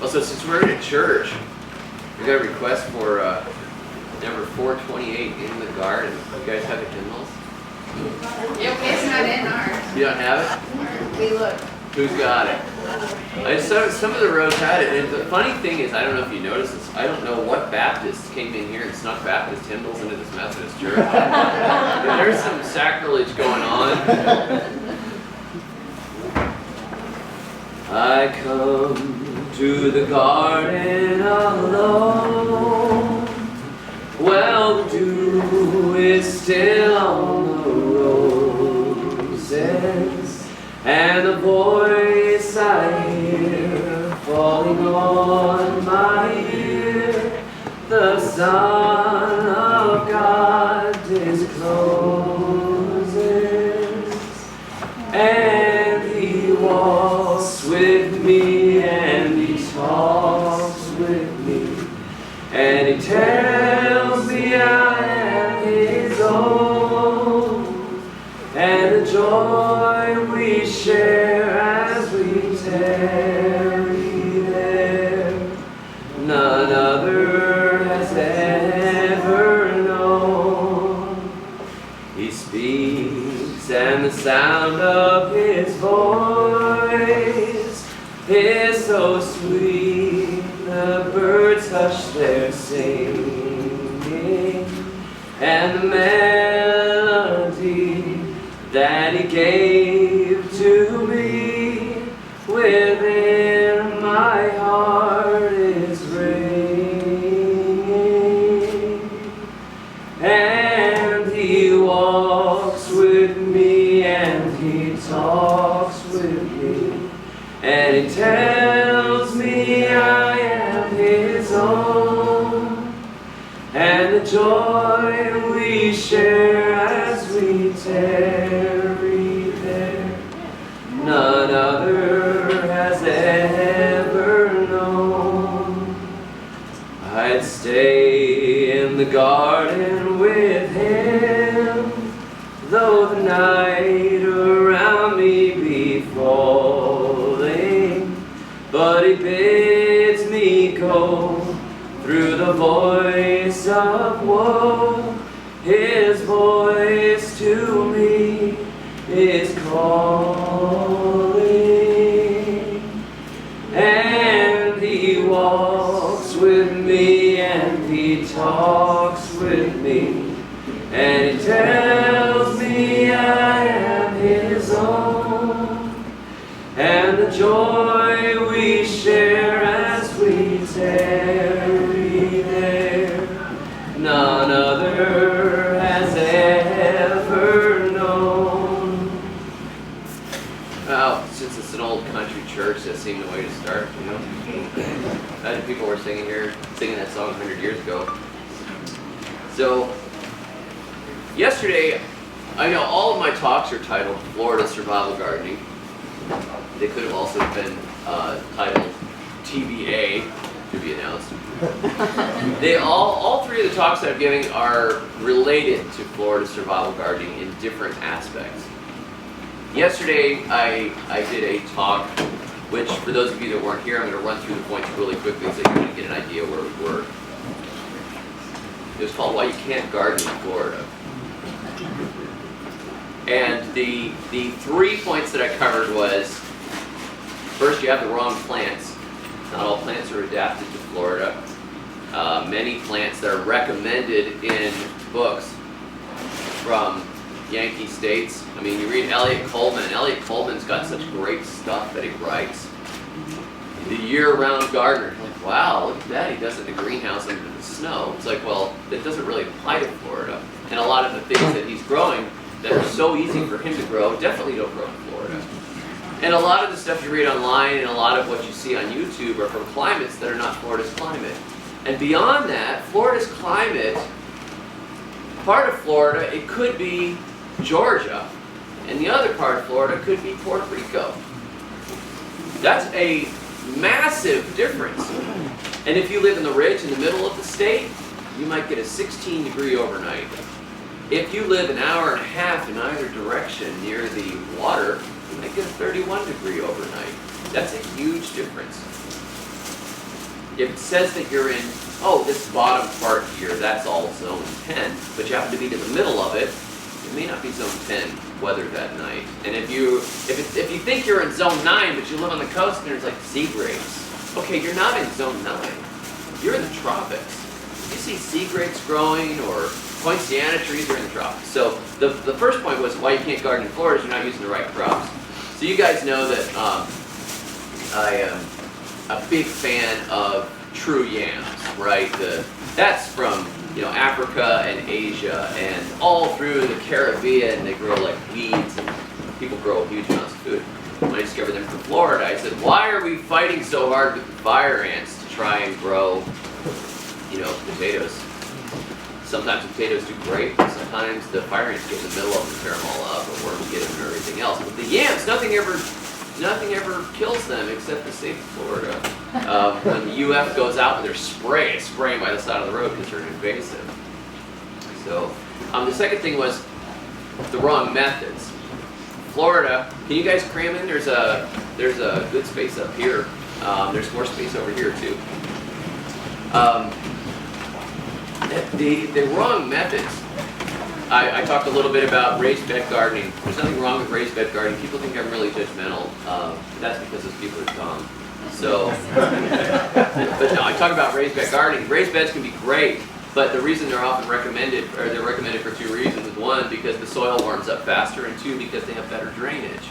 Also, since we're in a church, we got a request for number 428 in the garden. You guys have the hymnals? It's not in ours. You don't have it? We looked. Who's got it? I saw some of the rows had it, and the funny thing is, I don't know if you noticed this, I don't know what Baptists came in here and snuck Baptist hymnals into this Methodist church. There's some sacrilege going on. I come to the garden alone. Well, the dew is still on the roses, and the voice I hear falling on my ear, the Son of God discloses, and He walks with me, and He talks with me, and He tells me I am His own, and the joy we share as we tarry there, none other has ever known. He speaks, and the sound of His voice is so sweet, the birds hush their singing, and the melody that He gave to me within my heart is ringing, and He walks with me, and He talks with me, and He tells me I am His own, and the joy we share as we tarry there, none other has ever known. I'd stay in the garden with Him, though the night around me be falling, but He bids me go through the voice of woe. His voice to me is calling, and He walks with me, and He talks with me, and He tells me I am His own, and the joy we share as we tarry there, none other has ever known. Well, since it's an old country church, that seemed the way to start, you know. Imagine people were singing that song 100 years ago. So, yesterday, I know all of my talks are titled Florida Survival Gardening. They could have also been titled TBA, to be announced. All three of the talks that I'm giving are related to Florida survival gardening in different aspects. Yesterday, I did a talk, which for those of you that weren't here, I'm going to run through the points really quickly so you can get an idea where we were. It was called Why You Can't Garden in Florida. And the 3 points that I covered was, first, you have the wrong plants. Not all plants are adapted to Florida. Many plants that are recommended in books from Yankee states. I mean, you read Elliot Coleman, and Elliot Coleman's got such great stuff that he writes. The year-round gardener, like, wow, look at that, he does it in the greenhouse under the snow. It's like, well, that doesn't really apply to Florida. And a lot of the things that he's growing that are so easy for him to grow definitely don't grow in Florida. And a lot of the stuff you read online and a lot of what you see on YouTube are from climates that are not Florida's climate. And beyond that, Florida's climate, part of Florida, it could be Georgia. And the other part of Florida could be Puerto Rico. That's a massive difference. And if you live in the ridge in the middle of the state, you might get a 16-degree overnight. If you live an hour and a half in either direction near the water, you might get a 31-degree overnight. That's a huge difference. if it says that you're in, oh, this bottom part here, that's all zone 10, but you happen to be in the middle of it, it may not be zone 10 weather that night. And if you think you're in zone 9, but you live on the coast and there's like sea grapes, okay, you're not in zone 9. You're in the tropics. If you see sea grapes growing or poinciana trees, you're in the tropics. So the first point was why you can't garden in Florida is you're not using the right crops. So you guys know that I am a big fan of true yams, right? That's from Africa and Asia and all through the Caribbean. They grow like weeds and people grow huge amounts of food. When I discovered them from Florida, I said, why are we fighting so hard with the fire ants to try and grow, potatoes? Sometimes the potatoes do great, but sometimes the fire ants get in the middle of them and tear them all up, or worms get them and everything else. But the yams, nothing ever kills them except the state of Florida. When the UF goes out with their spray, it's spraying by the side of the road because they're invasive. So the second thing was the wrong methods. Florida, can you guys cram in? There's a good space up here. There's more space over here too. The wrong methods. I talked a little bit about raised bed gardening. There's nothing wrong with raised bed gardening. People think I'm really judgmental. That's because those people are dumb. So, but no, I talk about raised bed gardening. Raised beds can be great, but the reason they're often recommended, or they're recommended for two reasons. One, because the soil warms up faster, and two, because they have better drainage.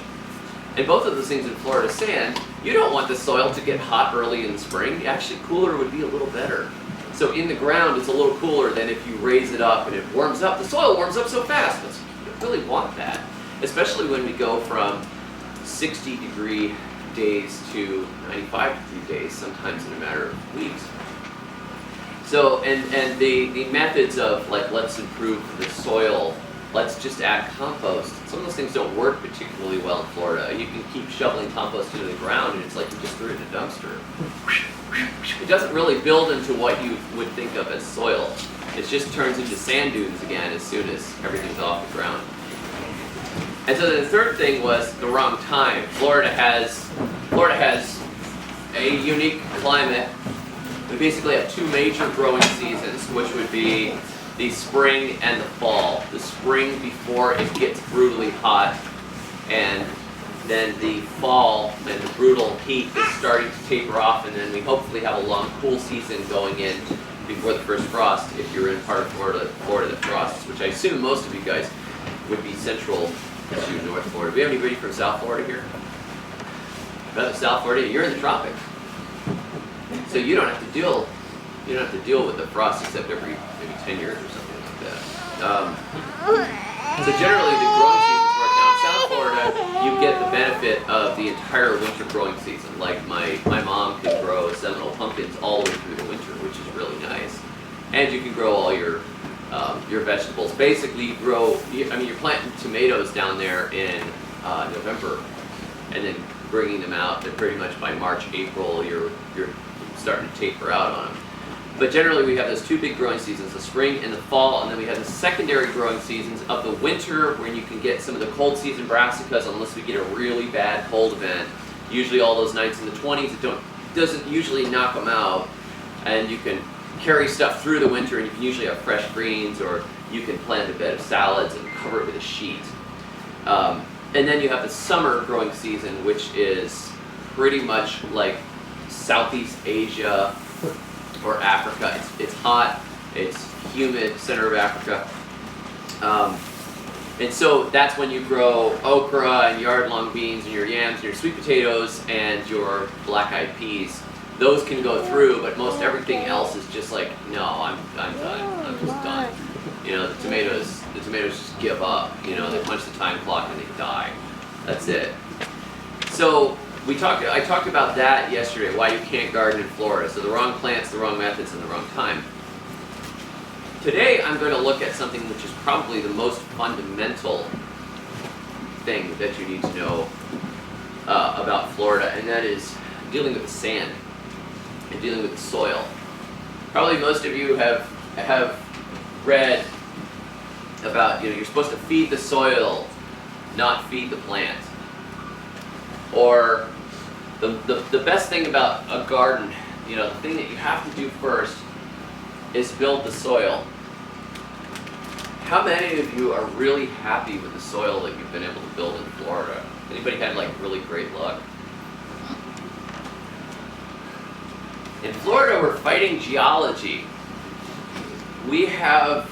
And both of those things in Florida sand, you don't want the soil to get hot early in the spring. Actually, cooler would be a little better. So in the ground, it's a little cooler than if you raise it up and it warms up. The soil warms up so fast. You don't really want that, especially when we go from 60-degree days to 95-degree days, sometimes in a matter of weeks. So, and the methods of, like, let's improve the soil, let's just add compost. Some of those things don't work particularly well in Florida. You can keep shoveling compost into the ground and it's like you just threw it in a dumpster. It doesn't really build into what you would think of as soil. It just turns into sand dunes again as soon as everything's off the ground. And so the third thing was the wrong time. Florida has a unique climate. We basically have two major growing seasons, which would be the spring and the fall. The spring before it gets brutally hot, and then the fall and the brutal heat is starting to taper off, and then we hopefully have a long cool season going in before the first frost, if you're in part of Florida that frosts, which I assume most of you guys would be central to North Florida. Do we have anybody from South Florida here? About South Florida, you're in the tropics. So you don't have to deal with the frost except every maybe 10 years or something like that. So generally the growing seasons work. Now in South Florida, you get the benefit of the entire winter growing season. Like my mom can grow Seminole pumpkins all the way through the winter, which is really nice. And you can grow all your vegetables. Basically, you're planting tomatoes down there in November, and then bringing them out. And pretty much by March, April, you're starting to taper out on them. But generally we have those two big growing seasons, the spring and the fall, and then we have the secondary growing seasons of the winter when you can get some of the cold season brassicas unless we get a really bad cold event. Usually all those nights in the 20s, it doesn't usually knock them out, and you can carry stuff through the winter, and you can usually have fresh greens, or you can plant a bed of salads and cover it with a sheet. And then you have the summer growing season, which is pretty much like Southeast Asia or Africa. It's hot, it's humid, center of Africa. And so that's when you grow okra and yard-long beans and your yams and your sweet potatoes and your black-eyed peas. Those can go through, but most everything else is just like, no, I'm done. I'm just done. The tomatoes just give up. They punch the time clock and they die. That's it. So I talked about that yesterday, why you can't garden in Florida. So the wrong plants, the wrong methods, and the wrong time. Today I'm going to look at something which is probably the most fundamental thing that you need to know about Florida, and that is dealing with the sand and dealing with the soil. Probably most of you have read about, you're supposed to feed the soil, not feed the plant. Or the best thing about a garden you know, the thing that you have to do first is build the soil. How many of you are really happy with the soil that you've been able to build in Florida? Anybody had like really great luck? In Florida, we're fighting geology. We have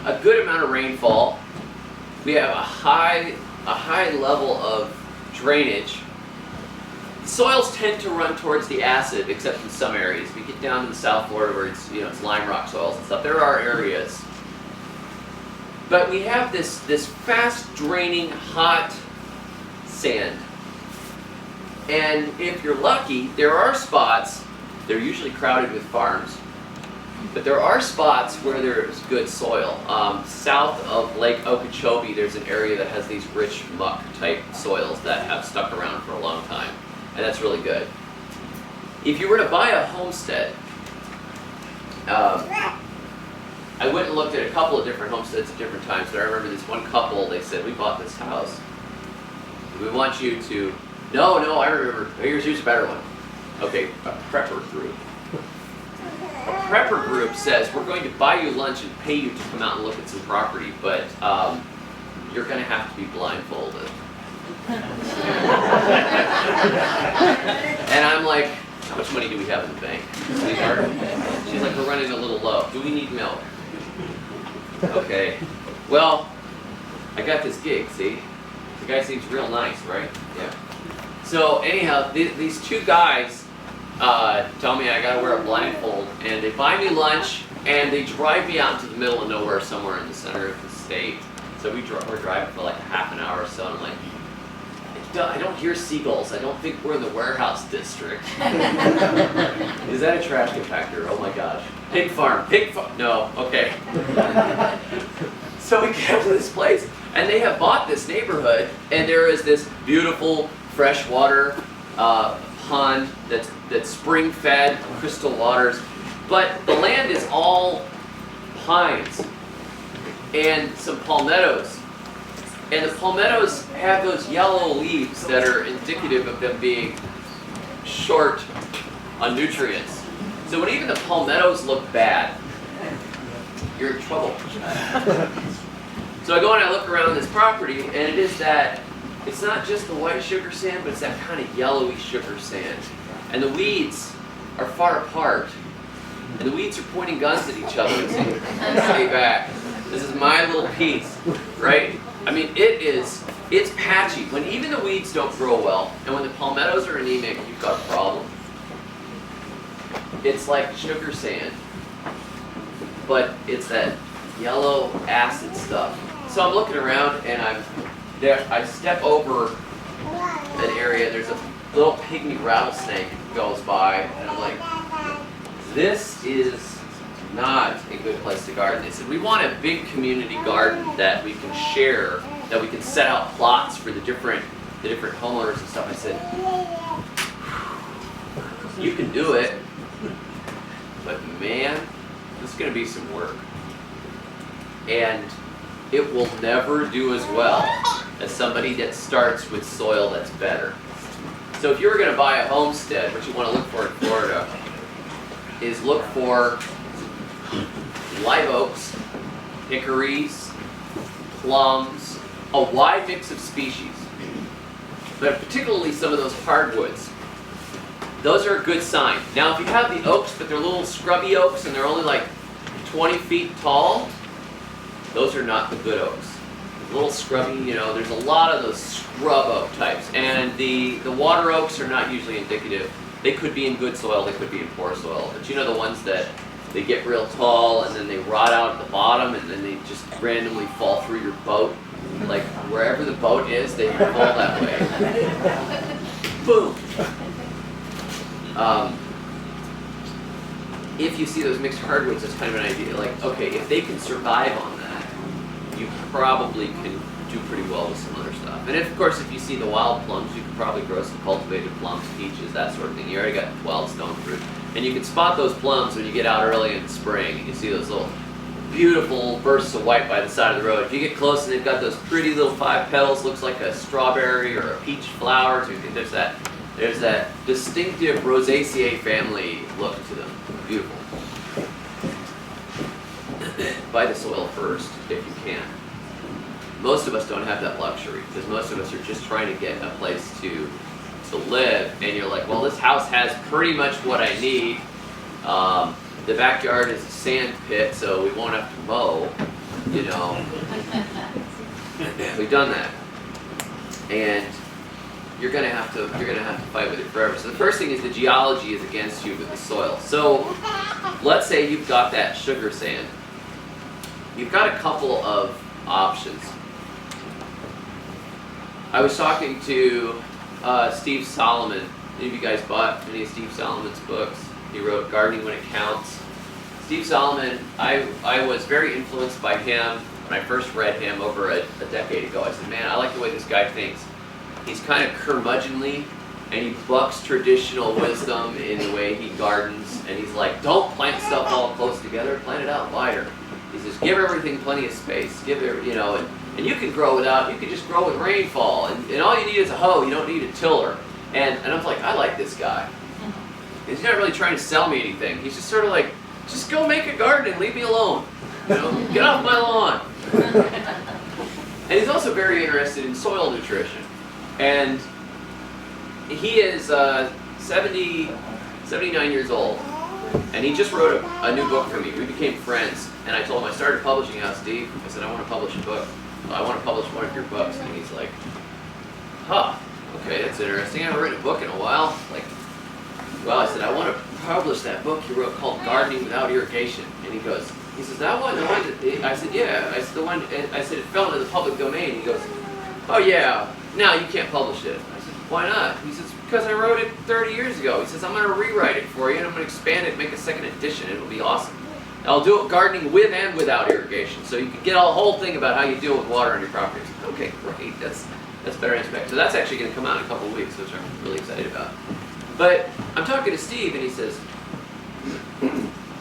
a good amount of rainfall. We have a high level of drainage. Soils tend to run towards the acid, except in some areas. If you get down to the South Florida where it's, you know, it's lime rock soils and stuff, there are areas. But we have this fast draining hot sand. And if you're lucky, there are spots, they're usually crowded with farms, but there are spots where there's good soil. South of Lake Okeechobee, there's an area that has these rich muck type soils that have stuck around for a long time. And that's really good. If you were to buy a homestead, I went and looked at a couple of different homesteads at different times, but I remember this one couple, they said, we bought this house. We want you to, no, I remember, here's a better one. Okay, a prepper group. A prepper group says, we're going to buy you lunch and pay you to come out and look at some property, but you're going to have to be blindfolded. And I'm like, how much money do we have in the bank, sweetheart? She's like, we're running a little low. Do we need milk? Okay. Well, I got this gig, see? The guy seems real nice, right? Yeah. So anyhow, these two guys tell me I gotta wear a blindfold, and they buy me lunch, and they drive me out into the middle of nowhere somewhere in the center of the state. So we're driving for like a half an hour or so, and I'm like, I don't hear seagulls. I don't think we're in the warehouse district. Is that a trash compactor? Oh my gosh. Pig farm. No, okay. So we get to this place, and they have bought this neighborhood, and there is this beautiful freshwater pond that's spring-fed, crystal waters, but the land is all pines and some palmettos. And the palmettos have those yellow leaves that are indicative of them being short on nutrients. So when even the palmettos look bad, you're in trouble. So I go and I look around this property, and it is that, it's not just the white sugar sand, but it's that kind of yellowy sugar sand. And the weeds are far apart. And the weeds are pointing guns at each other and saying, stay back. This is my little piece, right? I mean, it's patchy. When even the weeds don't grow well, and when the palmettos are anemic, you've got a problem. It's like sugar sand, but it's that yellow acid stuff. So I'm looking around, and I step over an area, there's a little pygmy rattlesnake goes by, and I'm like, this is not a good place to garden. They said, we want a big community garden that we can share, that we can set out plots for the different homeowners and stuff. I said, you can do it, but man, this is going to be some work. And it will never do as well as somebody that starts with soil that's better. So if you were going to buy a homestead, what you want to look for in Florida is look for live oaks, hickories, plums, a wide mix of species, but particularly some of those hardwoods. Those are a good sign. Now if you have the oaks, but they're little scrubby oaks and they're only like 20 feet tall, those are not the good oaks. A little scrubby, you know, there's a lot of those scrub oak types, and the water oaks are not usually indicative. They could be in good soil, they could be in poor soil, but you know the ones that they get real tall and then they rot out at the bottom and then they just randomly fall through your boat. Like wherever the boat is, they fall that way. Boom. If you see those mixed hardwoods, that's kind of an idea. Like, okay, if they can survive on that, you probably can do pretty well with some other stuff. And of course, if you see the wild plums, you can probably grow some cultivated plums, peaches, that sort of thing. You already got 12 stone fruit. And you can spot those plums when you get out early in the spring. You can see those little beautiful bursts of white by the side of the road. If you get close and they've got those pretty little 5 petals, looks like a strawberry or a peach flower, so there's that There's that distinctive Rosaceae family look to them. Beautiful. Buy the soil first, if you can. Most of us don't have that luxury, because most of us are just trying to get a place to live, and you're like, well, this house has pretty much what I need. The backyard is a sand pit, so we won't have to mow, you know. We've done that. And you're gonna have to fight with it forever. So the first thing is the geology is against you with the soil. So let's say you've got that sugar sand. You've got a couple of options. I was talking to Steve Solomon. Any of you guys bought any of Steve Solomon's books? He wrote Gardening When It Counts. Steve Solomon, I was very influenced by him when I first read him over a decade ago. I said, man, I like the way this guy thinks. He's kind of curmudgeonly, and he bucks traditional wisdom in the way he gardens, and he's like, don't plant stuff all close together, plant it out wider. He says, give everything plenty of space, give it, you know, and you can grow you can just grow with rainfall, and all you need is a hoe, you don't need a tiller. And I was like, I like this guy. He's not really trying to sell me anything. He's just sort of like, just go make a garden and leave me alone. You know, get off my lawn. And he's also very interested in soil nutrition. And he is 79 years old. And he just wrote a new book for me. We became friends. And I told him, I started publishing out, Steve. I said, I want to publish a book. I want to publish one of your books. And he's like, huh, okay, that's interesting. I haven't written a book in a while. Like, well, I said, I want to publish that book you wrote called Gardening Without Irrigation. And he says, that one? I said, yeah. I said, I said, it fell into the public domain. He goes, oh yeah, no, you can't publish it. I said, why not? He says, because I wrote it 30 years ago. He says, I'm going to rewrite it for you, and I'm going to expand it, make a second edition. It'll be awesome. I'll do it gardening with and without irrigation, so you can get a whole thing about how you deal with water on your property. I said, okay, great. That's better aspect. So that's actually going to come out in a couple of weeks, which I'm really excited about. But I'm talking to Steve, and he says,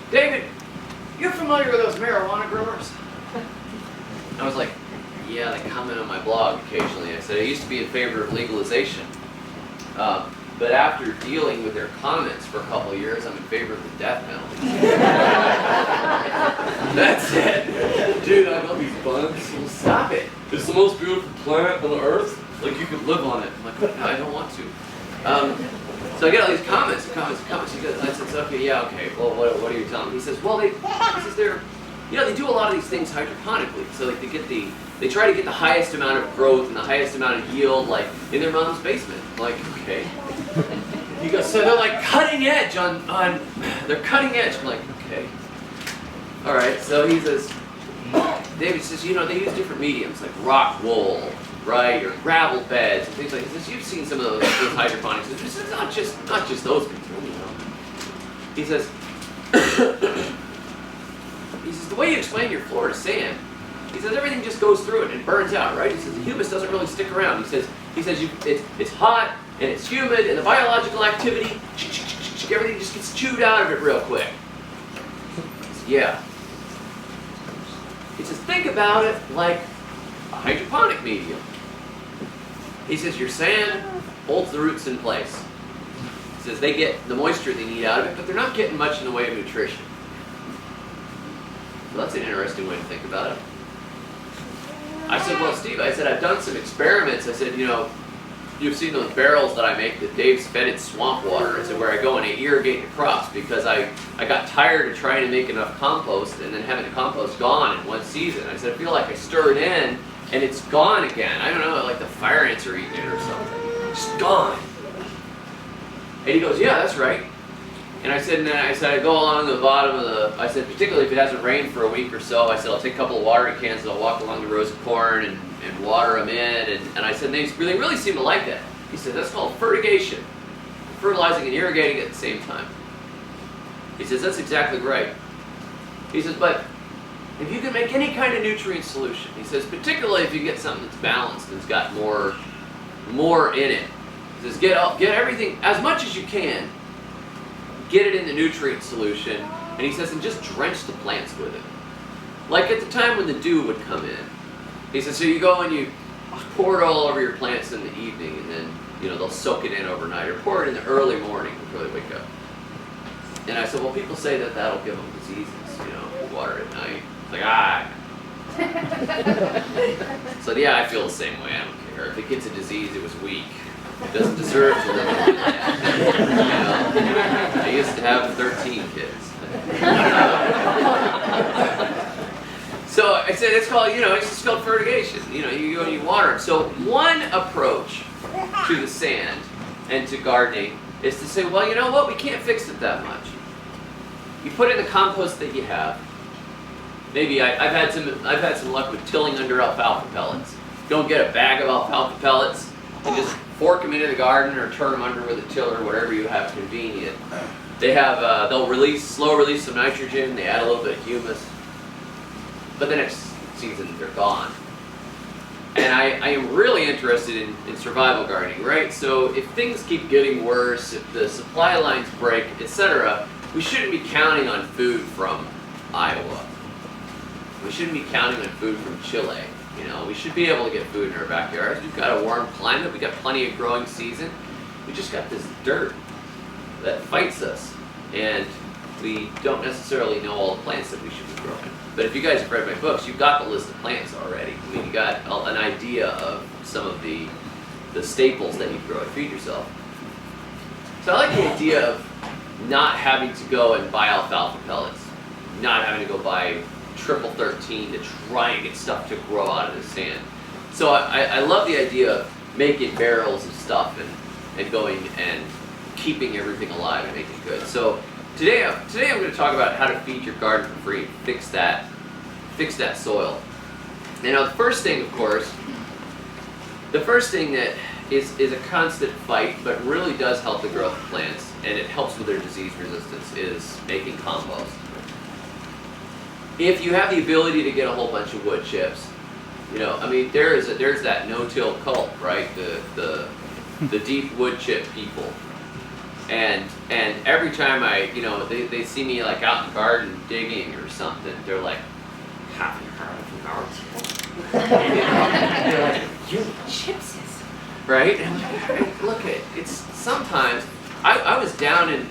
David, you're familiar with those marijuana growers? I was like, yeah, they comment on my blog occasionally. I said, I used to be in favor of legalization. But after dealing with their comments for a couple of years, I'm in favor of the death penalty. That's it. Dude, I got these bugs. Well, stop it. It's the most beautiful plant on the earth. Like, you could live on it. I'm like, no, I don't want to. So I get all these comments. He goes, I said, okay, yeah, okay. Well, what are you telling me? He says, well, they do a lot of these things hydroponically. So like they try to get the highest amount of growth and the highest amount of yield, like in their mom's basement. I'm like, okay. He goes, so they're like cutting edge they're cutting edge. I'm like, okay. All right. So he says, David says, you know, they use different mediums like rock wool, right, or gravel beds and things like this. He says, you've seen some of those hydroponics. He says, it's not just those people, you know. He says, the way you explain your Florida sand, he says everything just goes through it and burns out, right? He says the humus doesn't really stick around. He says it's hot and it's humid and the biological activity, everything just gets chewed out of it real quick. He says, yeah. He says think about it like a hydroponic medium. He says your sand holds the roots in place. He says they get the moisture they need out of it, but they're not getting much in the way of nutrition. Well, that's an interesting way to think about it. I said, well, Steve, I've done some experiments. I said, you know, you've seen those barrels that I make that Dave's fed in swamp water. I said, where I go and I irrigate the crops because I got tired of trying to make enough compost and then having the compost gone in one season. I said, I feel like I stir it in and it's gone again. I don't know, like the fire ants are eating it or something. Just gone. And he goes, yeah, that's right. And I said, I go along the bottom of I said, particularly if it hasn't rained for a week or so, I said, I'll take a couple of watering cans and I'll walk along the rows of corn and water them in. And I said, they really seem to like that. He said, that's called fertigation. Fertilizing and irrigating at the same time. He says, that's exactly right. He says, but if you can make any kind of nutrient solution, he says, particularly if you get something that's balanced and it's got more in it. He says, get everything, as much as you can, get it in the nutrient solution, and he says, and just drench the plants with it. Like at the time when the dew would come in. He says, so you go and you pour it all over your plants in the evening, and then they'll soak it in overnight or pour it in the early morning before they wake up. And I said, well, people say that that'll give them diseases, water at night. It's like, So yeah, I feel the same way. I don't care. If it gets a disease, it was weak. It doesn't deserve to live like that. I used to have 13 kids. So I said it's called, it's just called fertigation. You go and you water it. So one approach to the sand and to gardening is to say, well, you know what? We can't fix it that much. You put in the compost that you have. Maybe I've had some luck with tilling under alfalfa pellets. Don't get a bag of alfalfa pellets and just fork them into the garden or turn them under with a tiller, whatever you have convenient. They have they'll slow release some nitrogen. They add a little bit of humus, but the next season they're gone. And I am really interested in survival gardening, right? So if things keep getting worse, if the supply lines break, etc., we shouldn't be counting on food from Iowa. We shouldn't be counting on food from Chile. We should be able to get food in our backyards. We've got a warm climate. We've got plenty of growing season. We just got this dirt that fights us. And we don't necessarily know all the plants that we should be growing. But if you guys have read my books, you've got the list of plants already. I mean, you got an idea of some of the staples that you grow to feed yourself. So I like the idea of not having to go and buy alfalfa pellets, not having to go buy triple 13 to try and get stuff to grow out of the sand. So I love the idea of making barrels of stuff and going and keeping everything alive and making it good. So today I'm going to talk about how to feed your garden for free, fix that soil. The first thing, of course, that is a constant fight, but really does help the growth of plants, and it helps with their disease resistance, is making compost. If you have the ability to get a whole bunch of wood chips, there's that no-till cult, right? The deep wood chip people. And every time they see me like out in the garden digging or something, they're like, have you heard of no-till? They're like, you chipses, right? And look at it's sometimes I was down in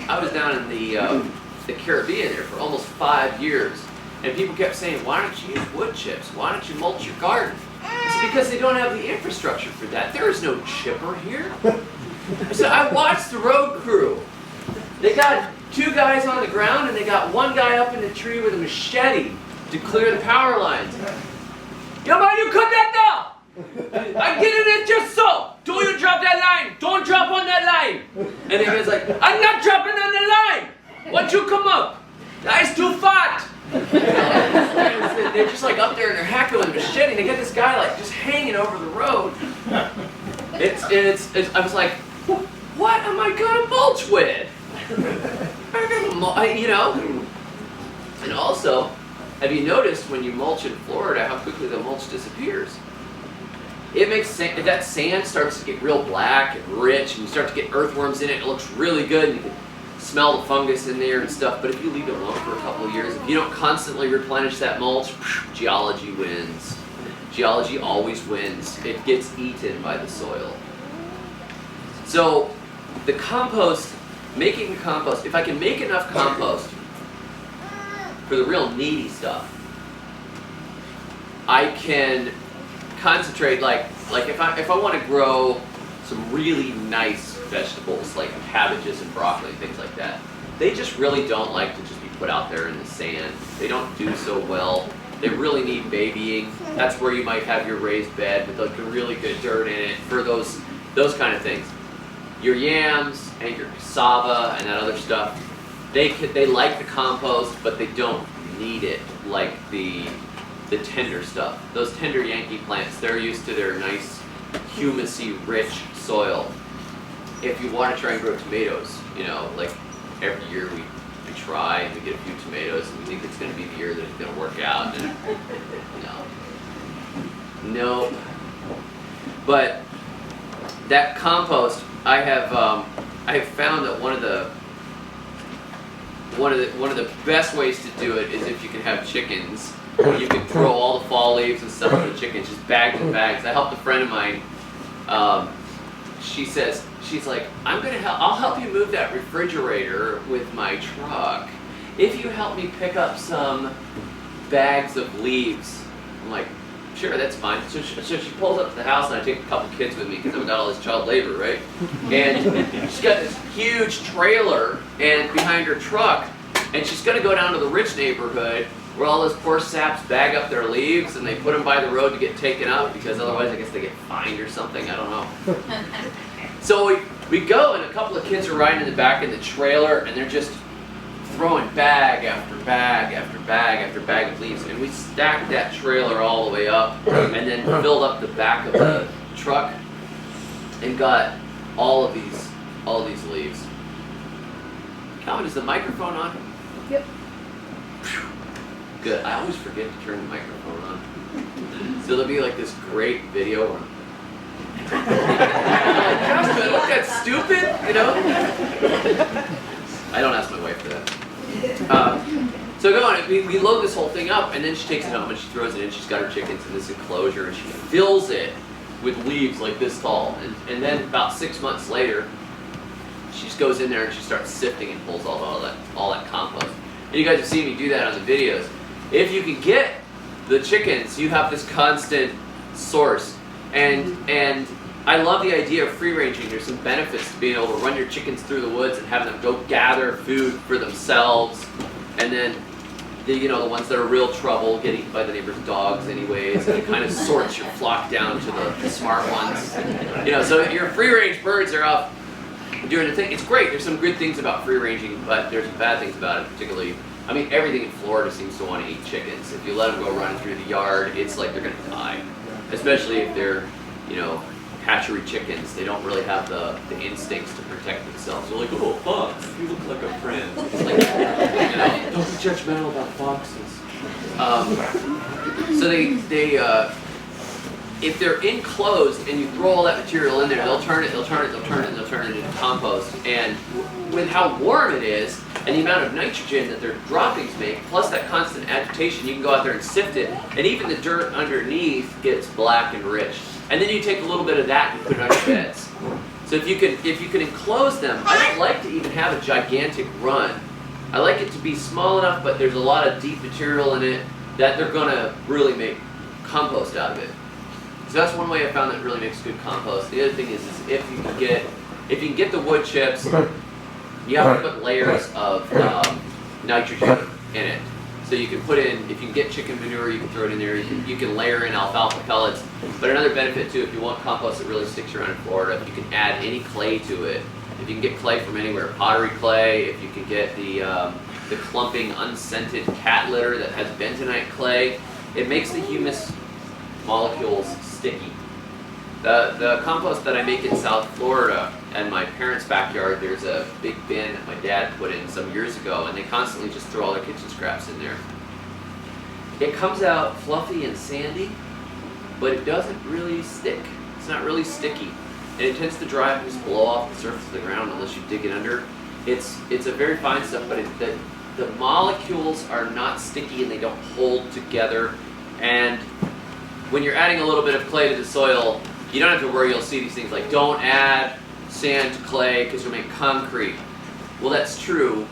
the Caribbean there for almost 5 years, and people kept saying, why don't you use wood chips? Why don't you mulch your garden? It's because they don't have the infrastructure for that. There is no chipper here. So I watched the road crew. They got 2 guys on the ground and they got 1 guy up in the tree with a machete to clear the power lines. Yo, man, you cut that now! I get it just so! Don't you drop that line! Don't drop on that line! And the guy's like, I'm not dropping on the line! Once you come up, that's too fat! They're just like up there and they're hacking with a machete and they get this guy like just hanging over the road. I was like, what am I gonna mulch with? And also, have you noticed when you mulch in Florida how quickly the mulch disappears? It makes that sand starts to get real black and rich, and you start to get earthworms in it. It looks really good, and you can smell the fungus in there and stuff. But if you leave it alone for a couple of years, if you don't constantly replenish that mulch, geology wins. Geology always wins. It gets eaten by the soil. So the compost, making the compost, if I can make enough compost for the real needy stuff, I can concentrate, like if I want to grow some really nice vegetables like cabbages and broccoli, things like that, they just really don't like to just be put out there in the sand. They don't do so well. They really need babying. That's where you might have your raised bed with like a really good dirt in it for those kind of things. Your yams and your cassava and that other stuff, they like the compost, but they don't need it like the tender stuff. Those tender Yankee plants, they're used to their nice humusy rich soil. If you want to try and grow tomatoes, like every year we try and we get a few tomatoes and we think it's going to be the year that it's going to work out, and no. But that compost, I have found that one of the best ways to do it is if you can have chickens. You can throw all the fall leaves and stuff to the chickens, just bags and bags. I helped a friend of mine she's like, I'll help you move that refrigerator with my truck if you help me pick up some bags of leaves. I'm like, sure, that's fine. So she pulls up to the house, and I take a couple kids with me because I've got all this child labor, right? And she's got this huge trailer and behind her truck, and she's going to go down to the rich neighborhood where all those poor saps bag up their leaves and they put them by the road to get taken out because otherwise I guess they get fined or something, I don't know. So we go, and a couple of kids are riding in the back of the trailer, and they're just throwing bag after bag after bag after bag of leaves, and we stacked that trailer all the way up and then filled up the back of the truck and got all of these leaves. Calvin, is the microphone on? Yep. Good. I always forget to turn the microphone on. So there'll be like this great video where Josh, do I look that stupid? You know? I don't ask my wife for that. So go on, we load this whole thing up, and then she takes it home and she throws it in. She's got her chickens in this enclosure, and she fills it with leaves like this tall. And then about 6 months later, she just goes in there and she starts sifting and pulls all that compost. And you guys have seen me do that on the videos. If you can get the chickens, you have this constant source. And I love the idea of free ranging. There's some benefits to being able to run your chickens through the woods and having them go gather food for themselves. And then the ones that are real trouble get eaten by the neighbor's dogs anyways. And it kind of sorts your flock down to the smart ones. So your free range birds are up doing the thing. It's great. There's some good things about free ranging, but there's some bad things about it, particularly. I mean, everything in Florida seems to want to eat chickens. If you let them go running through the yard, it's like they're going to die. Especially if they're, hatchery chickens. They don't really have the instincts to protect themselves. They're like, oh, fox, you look like a friend. It's like, don't be judgmental about foxes. So they if they're enclosed and you throw all that material in there, they'll turn it into compost. And with how warm it is and the amount of nitrogen that their droppings make, plus that constant agitation, you can go out there and sift it, and even the dirt underneath gets black and rich. And then you take a little bit of that and put it on your beds. So if you can enclose them, I don't like to even have a gigantic run. I like it to be small enough, but there's a lot of deep material in it that they're gonna really make compost out of it. So that's one way I found that really makes good compost. The other thing is if you can get the wood chips, you have to put layers of nitrogen in it. So you can put in, if you can get chicken manure, you can throw it in there. You can layer in alfalfa pellets. But another benefit too, if you want compost that really sticks around in Florida, if you can add any clay to it. If you can get clay from anywhere, pottery clay. If you can get the clumping, unscented cat litter that has bentonite clay, it makes the humus molecules sticky. The compost that I make in South Florida and my parents' backyard, there's a big bin that my dad put in some years ago, and they constantly just throw all their kitchen scraps in there. It comes out fluffy and sandy, but it doesn't really stick. It's not really sticky. And it tends to dry up and just blow off the surface of the ground unless you dig it under. It's a very fine stuff, but the molecules are not sticky and they don't hold together. And when you're adding a little bit of clay to the soil, you don't have to worry. You'll see these things like, don't add sand to clay because you'll make concrete. Well, that's true,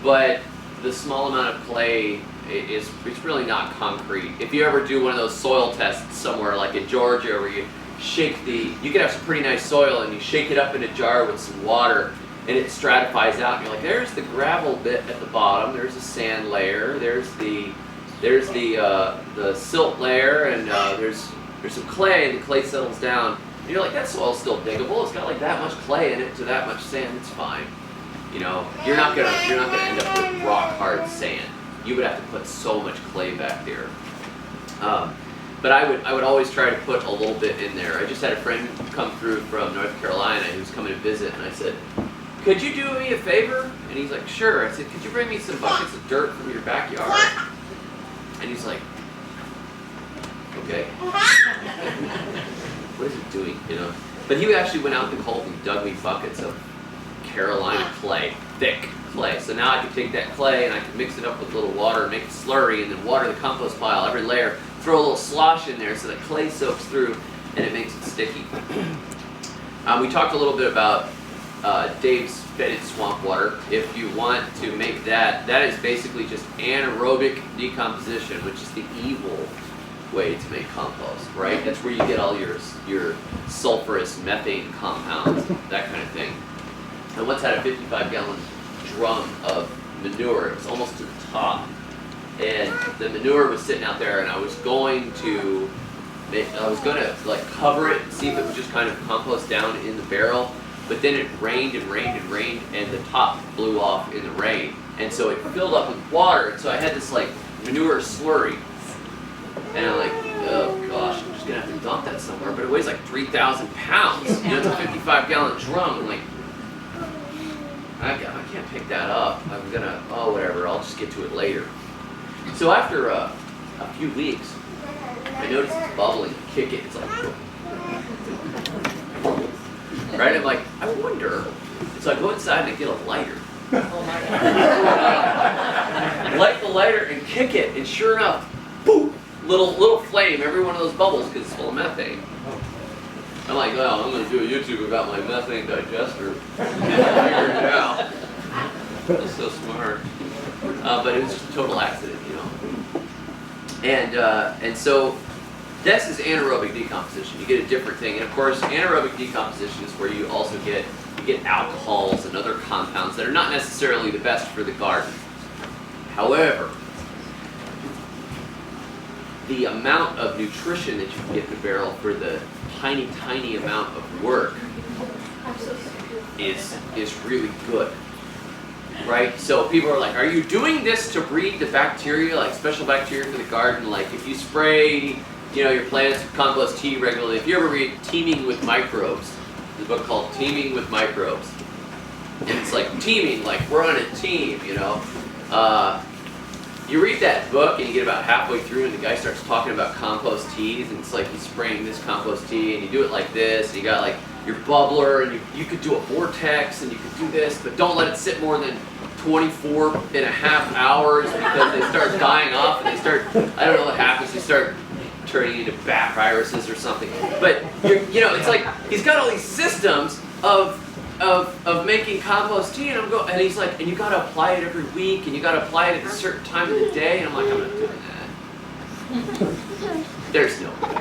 but the small amount of clay it's really not concrete. If you ever do one of those soil tests somewhere like in Georgia where you can have some pretty nice soil and you shake it up in a jar with some water and it stratifies out and you're like, there's the gravel bit at the bottom, there's a sand layer, there's the silt layer, and there's some clay, and the clay settles down. And you're like, that soil's still diggable. It's got like that much clay in it to that much sand. It's fine. You're not gonna end up with rock hard sand. You would have to put so much clay back there. But I would always try to put a little bit in there. I just had a friend come through from North Carolina who was coming to visit, and I said, could you do me a favor? And he's like, sure. I said, could you bring me some buckets of dirt from your backyard? And he's like, okay. What is it doing, But he actually went out in the cold and dug me buckets of Carolina clay, thick clay. So now I can take that clay and I can mix it up with a little water, make a slurry, and then water the compost pile, every layer, throw a little slosh in there so that clay soaks through and it makes it sticky. We talked a little bit about Dave's fetid swamp water. If you want to make that, that is basically just anaerobic decomposition, which is the evil way to make compost, right? That's where you get all your sulfurous methane compounds, that kind of thing. I once had a 55-gallon drum of manure. It was almost to the top, and the manure was sitting out there, and I was going to like cover it and see if it would just kind of compost down in the barrel. But then it rained and rained and rained, and the top blew off in the rain, and so it filled up with water. And so I had this like manure slurry, and I'm like, oh gosh, I'm just gonna have to dump that somewhere. But it weighs like 3,000 pounds. You know, it's a 55-gallon drum. I'm like, I can't pick that up. I'm gonna, oh whatever, I'll just get to it later. So after a few weeks, I noticed it's bubbling. Kick it. It's like. Right? I'm like, I wonder. So I go inside and I get a lighter. Oh my God. Light the lighter and kick it, and sure enough, boom, little flame, every one of those bubbles, because it's full of methane. I'm like, well, I'm going to do a YouTube about my methane digester. Figure it out. That's so smart. But it was just a total accident, you know. And so this is anaerobic decomposition. You get a different thing. And of course, anaerobic decomposition is where you also get alcohols and other compounds that are not necessarily the best for the garden. However, the amount of nutrition that you can get in the barrel for the tiny, tiny amount of work is really good. Right? So people are like, are you doing this to breed the bacteria, like special bacteria for the garden? Like if you spray, you know, your plants with compost tea regularly. If you ever read Teeming with Microbes, there's a book called Teeming with Microbes. And it's like teaming, like we're on a team, you know. You read that book and you get about halfway through and the guy starts talking about compost teas, and it's like he's spraying this compost tea and you do it like this, and you got like your bubbler, and you could do a vortex and you could do this, but don't let it sit more than 24 and a half hours because they start dying off and they start, I don't know what happens, they start turning into bat viruses or something. But you know, it's like he's got all these systems of making compost tea, and he's like, and you got to apply it every week, and you got to apply it at a certain time of the day, and I'm like, I'm not doing that. There's no way.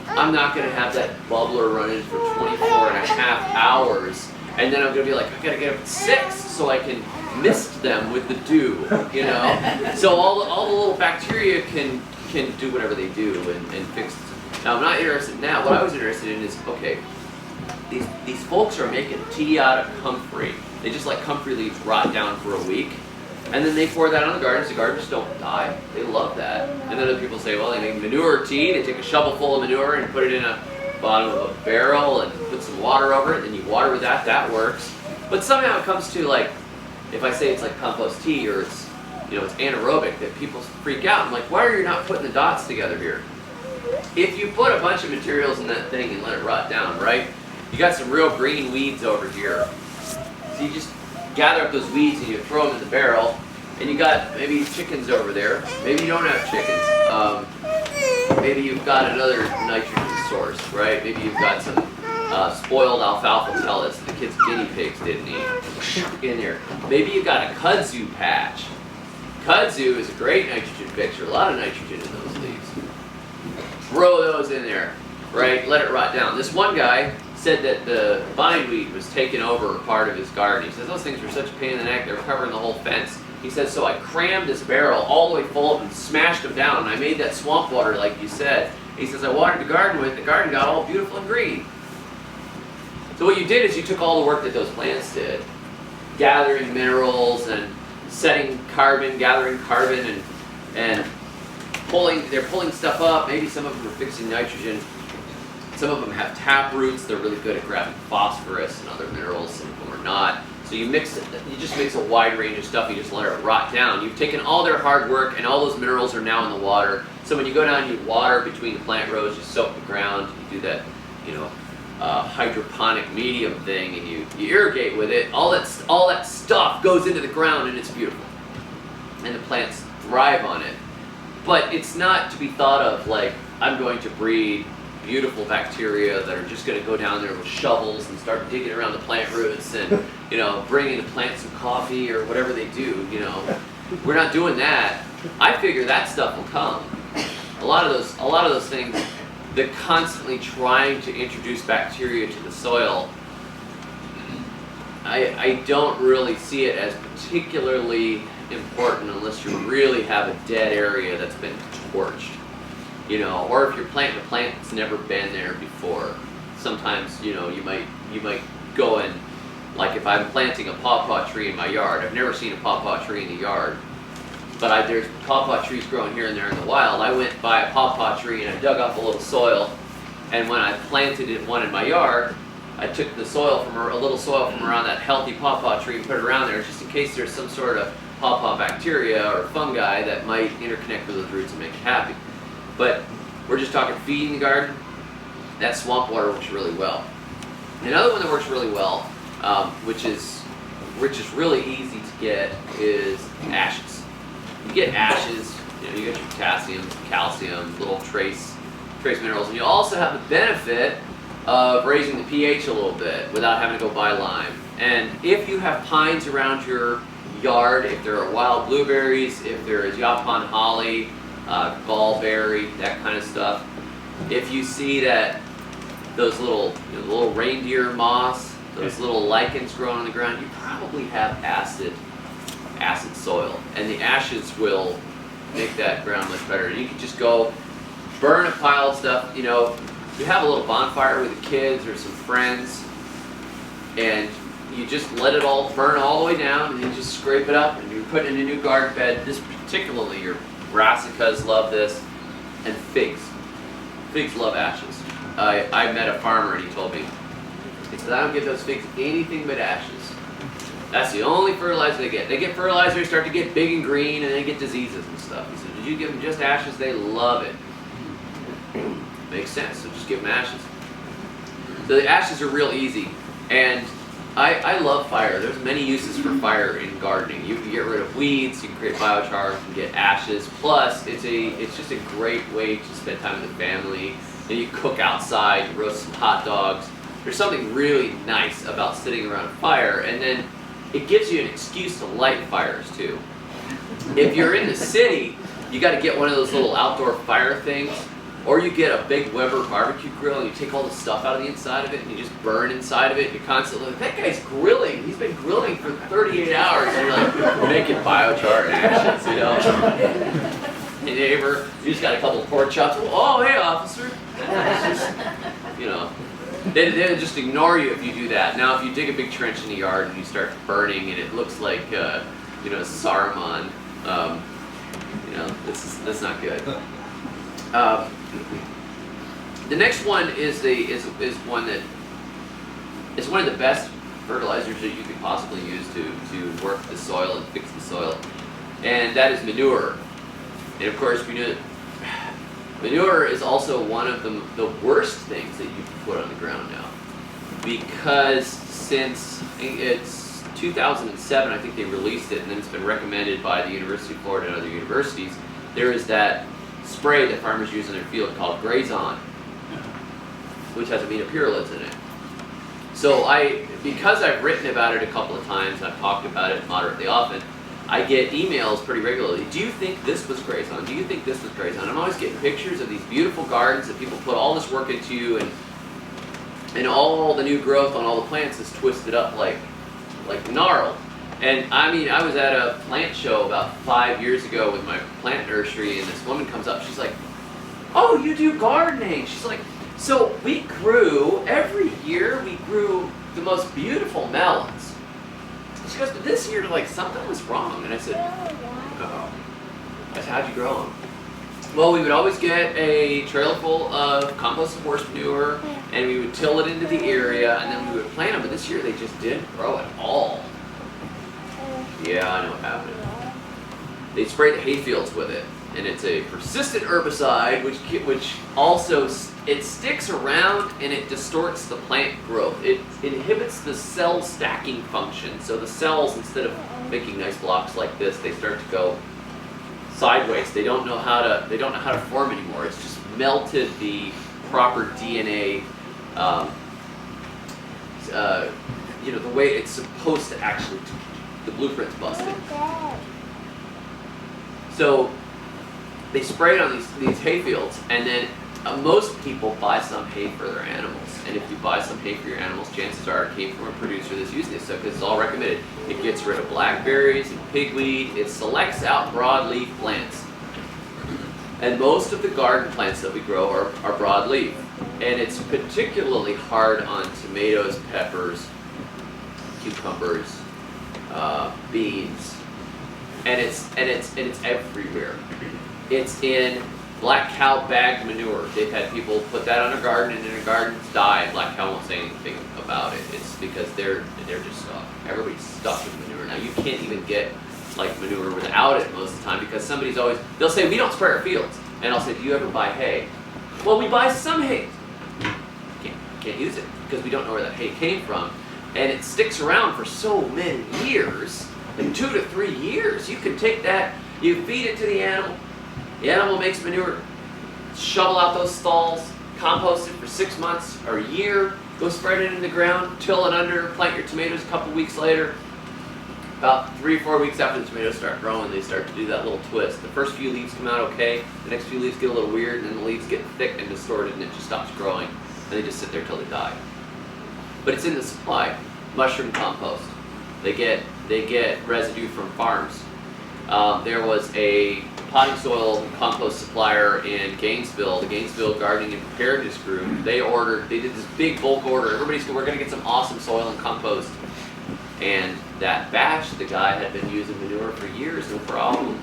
I'm not going to have that bubbler running for 24 and a half hours, and then I'm going to be like, I got to get up at 6 so I can mist them with the dew, you know? So all the little bacteria can do whatever they do and fix it. Now, I'm not interested now. What I was interested in is, okay, these folks are making tea out of comfrey. They just let comfrey leaves rot down for a week, and then they pour that on the gardens. The gardens don't die. They love that. And then other people say, well, they make manure tea. They take a shovel full of manure and put it in a bottom of a barrel and put some water over it, and you water with that. That works. But somehow it comes to, like, if I say it's like compost tea or it's, you know, it's anaerobic, that people freak out. I'm like, why are you not putting the dots together here? If you put a bunch of materials in that thing and let it rot down, right? You got some real green weeds over here. So you just gather up those weeds and you throw them in the barrel, and you got maybe chickens over there. Maybe you don't have chickens. Maybe you've got another nitrogen source, right? Maybe you've got some spoiled alfalfa pellets that the kids' guinea pigs didn't eat in there. Maybe you've got a kudzu patch. Kudzu is a great nitrogen fixer, a lot of nitrogen in those leaves. Throw those in there, right? Let it rot down. This one guy said that the bindweed was taking over part of his garden. He says those things were such a pain in the neck, they were covering the whole fence. He says, so I crammed this barrel all the way full of and smashed them down, and I made that swamp water like you said. He says, I watered the garden with it, the garden got all beautiful and green. So what you did is you took all the work that those plants did, gathering minerals and setting carbon, gathering carbon, and they're pulling stuff up. Maybe some of them are fixing nitrogen. Some of them have tap roots. They're really good at grabbing phosphorus and other minerals. Some of them are not. So you just mix a wide range of stuff. You just let it rot down. You've taken all their hard work, and all those minerals are now in the water. So when you go down, you water between the plant rows. You soak the ground. You do that, you know, hydroponic medium thing, and you irrigate with it. All that stuff goes into the ground, and it's beautiful. And the plants thrive on it. But it's not to be thought of like, I'm going to breed beautiful bacteria that are just going to go down there with shovels and start digging around the plant roots and, bringing the plants some coffee or whatever they do, We're not doing that. I figure that stuff will come. A lot of those things, they're constantly trying to introduce bacteria to the soil. I don't really see it as particularly important unless you really have a dead area that's been torched, or if you're planting a plant that's never been there before. Sometimes, you might go and, like if I'm planting a pawpaw tree in my yard, I've never seen a pawpaw tree in the yard, but there's pawpaw trees growing here and there in the wild. I went by a pawpaw tree and I dug up a little soil, and when I planted one in my yard, I took the soil a little soil from around that healthy pawpaw tree and put it around there just in case there's some sort of pawpaw bacteria or fungi that might interconnect with those roots and make it happy. But we're just talking feeding the garden. That swamp water works really well. Another one that works really well, which is really easy to get, is ashes. You get ashes, you get your potassium, calcium, little trace minerals, and you also have the benefit of raising the pH a little bit without having to go buy lime. And if you have pines around your yard, if there are wild blueberries, if there is yapon holly, gallberry, that kind of stuff, if you see that those little reindeer moss, those little lichens growing on the ground, you probably have acid soil, and the ashes will make that ground much better. You can just go burn a pile of stuff. You have a little bonfire with the kids or some friends, and you just let it all burn all the way down, and you just scrape it up, and you put it in a new garden bed. This particularly, your brassicas love this, and figs. Figs love ashes. I met a farmer, and he told me, he said, I don't give those figs anything but ashes. That's the only fertilizer they get. They get fertilizer, they start to get big and green, and they get diseases and stuff. He said, did you give them just ashes? They love it. Makes sense, so just give them ashes. So the ashes are real easy, and I love fire. There's many uses for fire in gardening. You can get rid of weeds, you can create biochar, you can get ashes, plus it's just a great way to spend time with the family. And you cook outside, you roast some hot dogs. There's something really nice about sitting around a fire, and then it gives you an excuse to light fires too. If you're in the city, you got to get one of those little outdoor fire things, or you get a big Weber barbecue grill and you take all the stuff out of the inside of it and you just burn inside of it. And you're constantly like, that guy's grilling. He's been grilling for 38 hours. And you're like making biochar and ashes, Hey neighbor, you just got a couple of pork chops. Oh, hey officer. They'll just ignore you if you do that. Now, if you dig a big trench in the yard and you start burning and it looks like, Saruman, that's not good. The next one is one that is one of the best fertilizers that you could possibly use to work the soil and fix the soil, and that is manure. And of course, we know that manure is also one of the worst things that you can put on the ground now, because since it's 2007, I think they released it, and then it's been recommended by the University of Florida and other universities. There is that spray that farmers use in their field called Grazon, which has aminopyralids in it. So because I've written about it a couple of times, I've talked about it moderately often, I get emails pretty regularly. Do you think this was Grazon? Do you think this was Grazon? I'm always getting pictures of these beautiful gardens that people put all this work into, and all the new growth on all the plants is twisted up like gnarled. And I was at a plant show about 5 years ago with my plant nursery, and this woman comes up, she's like, oh, you do gardening? She's like, so every year we grew the most beautiful melons. She goes, but this year, something was wrong. And I said, oh. I said, how'd you grow them? Well, we would always get a trailer full of composted horse manure, and we would till it into the area, and then we would plant them, but this year they just didn't grow at all. Yeah, I know what happened. They sprayed the hayfields with it, and it's a persistent herbicide, which also it sticks around and it distorts the plant growth. It inhibits the cell stacking function. So the cells, instead of making nice blocks like this, they start to go sideways. They don't know how to form anymore. It's just melted the proper DNA, the way it's supposed to actually, the blueprint's busted. So they sprayed on these hay fields, and then most people buy some hay for their animals. And if you buy some hay for your animals, chances are it came from a producer that's using this stuff because it's all recommended. It gets rid of blackberries and pigweed. It selects out broadleaf plants. And most of the garden plants that we grow are broadleaf. And it's particularly hard on tomatoes, peppers, cucumbers, beans, and it's everywhere. It's in black cow bagged manure. They've had people put that on a garden, and then their gardens die. Black cow won't say anything about it. It's because they're just stuck. Everybody's stuck with manure now. You can't even get like manure without it most of the time because they'll say we don't spray our fields, and I'll say, do you ever buy hay? Well, we buy some hay. Can't use it because we don't know where that hay came from, and it sticks around for so many years, like 2 to 3 years. You can take that, you feed it to the animal makes manure, shovel out those stalls, compost it for 6 months or a year, go spread it in the ground, till it under, plant your tomatoes a couple weeks later. About 3 or 4 weeks after the tomatoes start growing, they start to do that little twist. The first few leaves come out okay, the next few leaves get a little weird, and then the leaves get thick and distorted, and it just stops growing. And they just sit there till they die. But it's in the supply. Mushroom compost. They get residue from farms. There was a potting soil compost supplier in Gainesville, the Gainesville Gardening and Preparedness Group. They did this big bulk order. We're going to get some awesome soil and compost. And that batch, the guy had been using manure for years, no problem.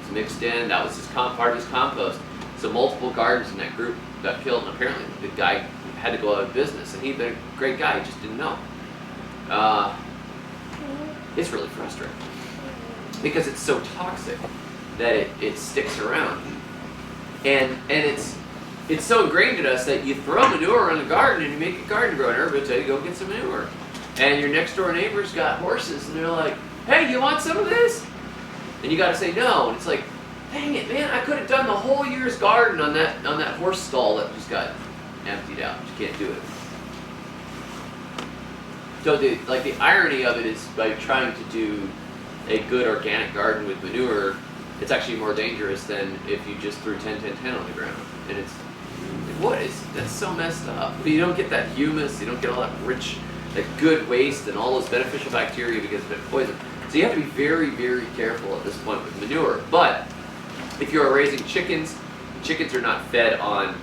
It's mixed in. That was part of his compost. So multiple gardens in that group got killed, and apparently the guy had to go out of business. And he'd been a great guy, he just didn't know. It's really frustrating because it's so toxic that it sticks around, and it's so ingrained in us that you throw manure in the garden and you make a garden grow, and everybody tell you go get some manure, and your next door neighbor's got horses and they're like, hey, you want some of this? And you got to say no, and it's like, dang it, man, I could have done the whole year's garden on that horse stall that just got emptied out. You can't do it. So the irony of it is, by trying to do a good organic garden with manure, it's actually more dangerous than if you just threw 10-10-10 on the ground. And it's like, that's so messed up. But you don't get that humus, you don't get all that rich, that good waste and all those beneficial bacteria because of that poison. So you have to be very, very careful at this point with manure. But if you are raising chickens, chickens are not fed on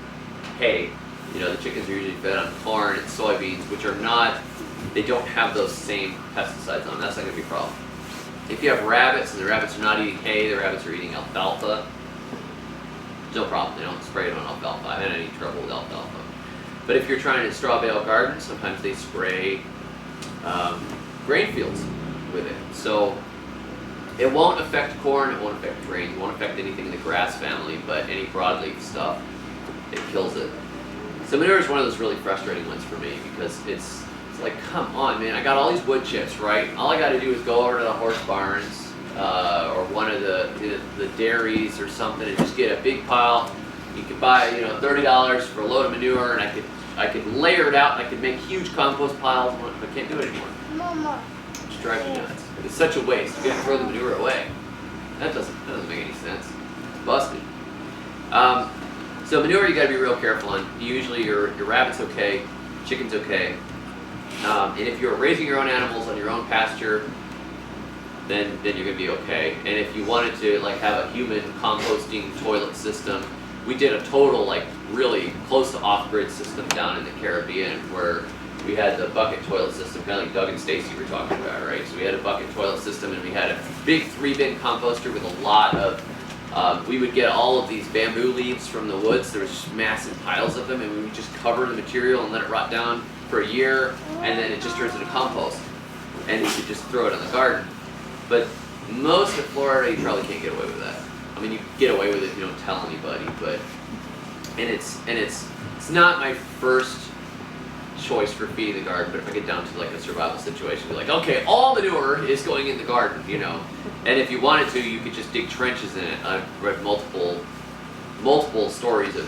hay. The chickens are usually fed on corn and soybeans, which are not, they don't have those same pesticides on them. That's not going to be a problem. If you have rabbits and the rabbits are not eating hay, the rabbits are eating alfalfa, no problem. They don't spray it on alfalfa. I haven't had any trouble with alfalfa. But if you're trying to straw bale garden, sometimes they spray grain fields with it. So it won't affect corn, it won't affect grain, it won't affect anything in the grass family, but any broadleaf stuff, it kills it. So manure is one of those really frustrating ones for me because it's like, come on, man, I got all these wood chips, right? All I got to do is go over to the horse barns or one of the dairies or something and just get a big pile. You could buy, $30 for a load of manure, and I could layer it out, and I could make huge compost piles. But I can't do it anymore. Mama. It's driving me nuts. It's such a waste. You got to throw the manure away. That doesn't make any sense. It's busted. So manure, you got to be real careful on. Usually your rabbit's okay, chicken's okay. And if you're raising your own animals on your own pasture, then you're going to be okay. And if you wanted to have a human composting toilet system, we did a total really close to off-grid system down in the Caribbean where we had the bucket toilet system, kind of like Doug and Stacy were talking about, right? So we had a bucket toilet system, and we had a big 3-bin composter with a lot of we would get all of these bamboo leaves from the woods. There was just massive piles of them, and we would just cover the material and let it rot down for a year, and then it just turns into compost. And you could just throw it in the garden. But most of Florida, you probably can't get away with that. I mean, you get away with it if you don't tell anybody, but it's not my first choice for feeding the garden, but if I get down to a survival situation, be like, okay, all manure is going in the garden, And if you wanted to, you could just dig trenches in it. I've read multiple stories of,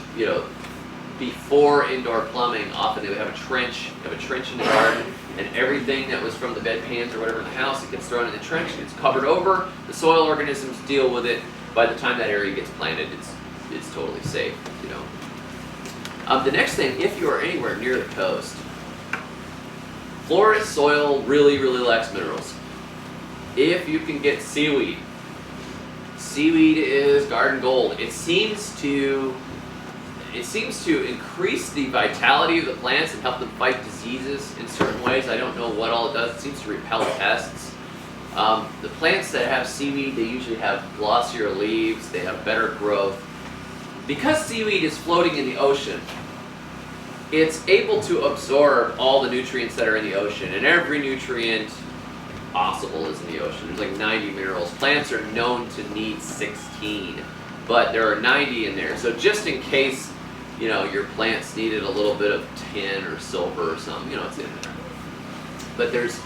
before indoor plumbing, often they would have a trench in the garden, and everything that was from the bed pans or whatever in the house, it gets thrown in the trench, it gets covered over, the soil organisms deal with it. By the time that area gets planted, it's totally safe, you know. The next thing, if you are anywhere near the coast, Florida's soil really, really lacks minerals. If you can get seaweed, seaweed is garden gold. It seems to increase the vitality of the plants and help them fight diseases in certain ways. I don't know what all it does. It seems to repel pests. The plants that have seaweed, they usually have glossier leaves, they have better growth. Because seaweed is floating in the ocean, it's able to absorb all the nutrients that are in the ocean, and every nutrient possible is in the ocean. There's like 90 minerals. Plants are known to need 16, but there are 90 in there. So just in case, you know, your plants needed a little bit of tin or silver or something, you know, it's in there. But there's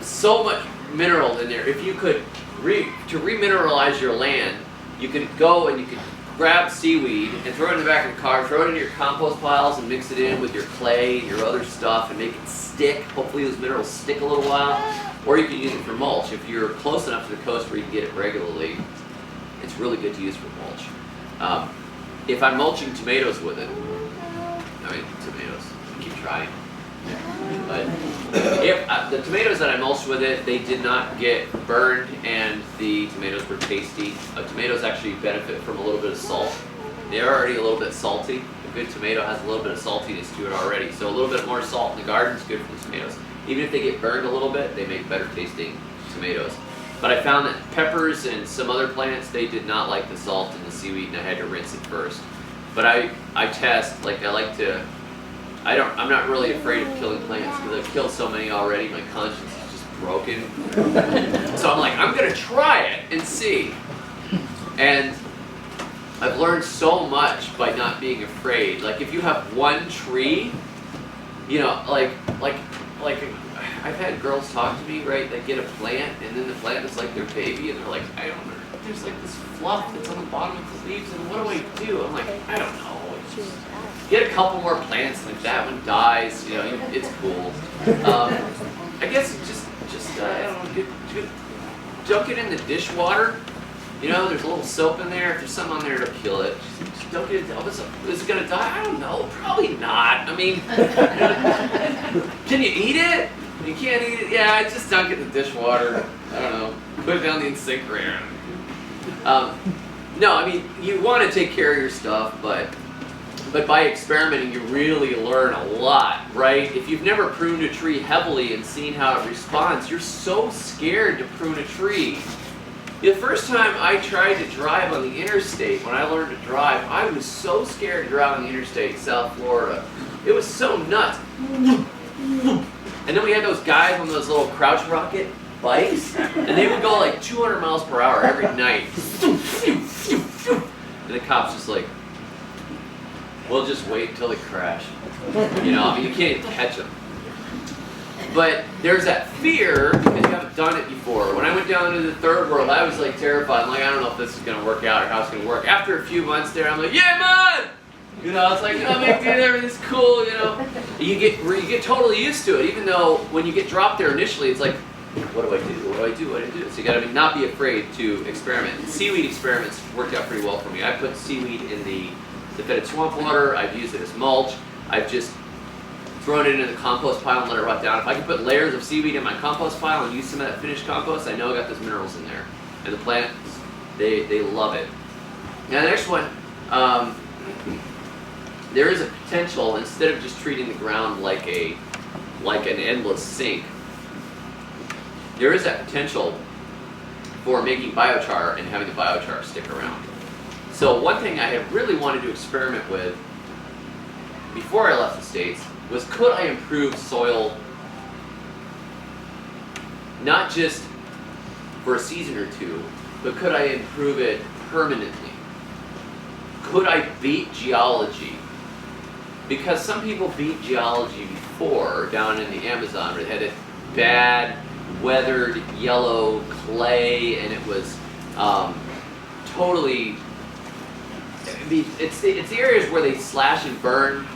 so much mineral in there. If you could to remineralize your land, you could go and you could grab seaweed and throw it in the back of the car, throw it into your compost piles and mix it in with your clay and your other stuff and make it stick. Hopefully those minerals stick a little while. Or you can use it for mulch. If you're close enough to the coast where you can get it regularly, it's really good to use for mulch. If I'm mulching tomatoes with it, tomatoes, keep trying. But if the tomatoes that I mulched with it, they did not get burned and the tomatoes were tasty. Tomatoes actually benefit from a little bit of salt. They're already a little bit salty. A good tomato has a little bit of saltiness to it already. So a little bit more salt in the garden is good for the tomatoes. Even if they get burned a little bit, they make better tasting tomatoes. But I found that peppers and some other plants, they did not like the salt and the seaweed, and I had to rinse it first. But I test, like I'm not really afraid of killing plants because I've killed so many already. My conscience is just broken. So I'm like, I'm gonna try it and see. And I've learned so much by not being afraid. Like if you have one tree, you know, like I've had girls talk to me, right? They get a plant and then the plant is like their baby and they're like, I don't know. There's like this fluff that's on the bottom of the leaves and what do I do? I'm like, I don't know. Get a couple more plants and if that one dies, you know, it's cool. I guess just I don't know, dunk it in the dishwater. You know, there's a little soap in there. If there's something on there, it'll kill it. Just dunk it in. Is it gonna die? I don't know. Probably not. I mean, can you eat it? You can't eat it. Yeah, just dunk it in the dishwater. I don't know. Put it down the incinerator. No, I mean, you want to take care of your stuff, but by experimenting, you really learn a lot, right? If you've never pruned a tree heavily and seen how it responds, you're so scared to prune a tree. The first time I tried to drive on the interstate, when I learned to drive, I was so scared to drive on the interstate in South Florida. It was so nuts. And then we had those guys on those little crouch rocket bikes, and they would go like 200 miles per hour every night. And the cop's just like, we'll just wait until they crash. You know, I mean, you can't even catch them. But there's that fear because you haven't done it before. When I went down into the third world, I was like terrified. I'm like, I don't know if this is going to work out or how it's going to work. After a few months there, I'm like, yeah, man! You know, it's like, you know, big deal, everything's cool, you know. You get totally used to it, even though when you get dropped there initially, it's like, what do I do? What do I do? What do I do? So you got to not be afraid to experiment. And seaweed experiments worked out pretty well for me. I put seaweed in the fetid swamp water. I've used it as mulch. I've just thrown it into the compost pile and let it rot down. If I can put layers of seaweed in my compost pile and use some of that finished compost, I know I got those minerals in there. And the plants, they love it. Now the next one, there is a potential, instead of just treating the ground like an endless sink, there is that potential for making biochar and having the biochar stick around. So one thing I have really wanted to experiment with before I left the States was, could I improve soil not just for a season or two, but could I improve it permanently? Could I beat geology? Because some people beat geology before down in the Amazon where they had a bad weathered yellow clay and it was totally it's the areas where they slash and burn.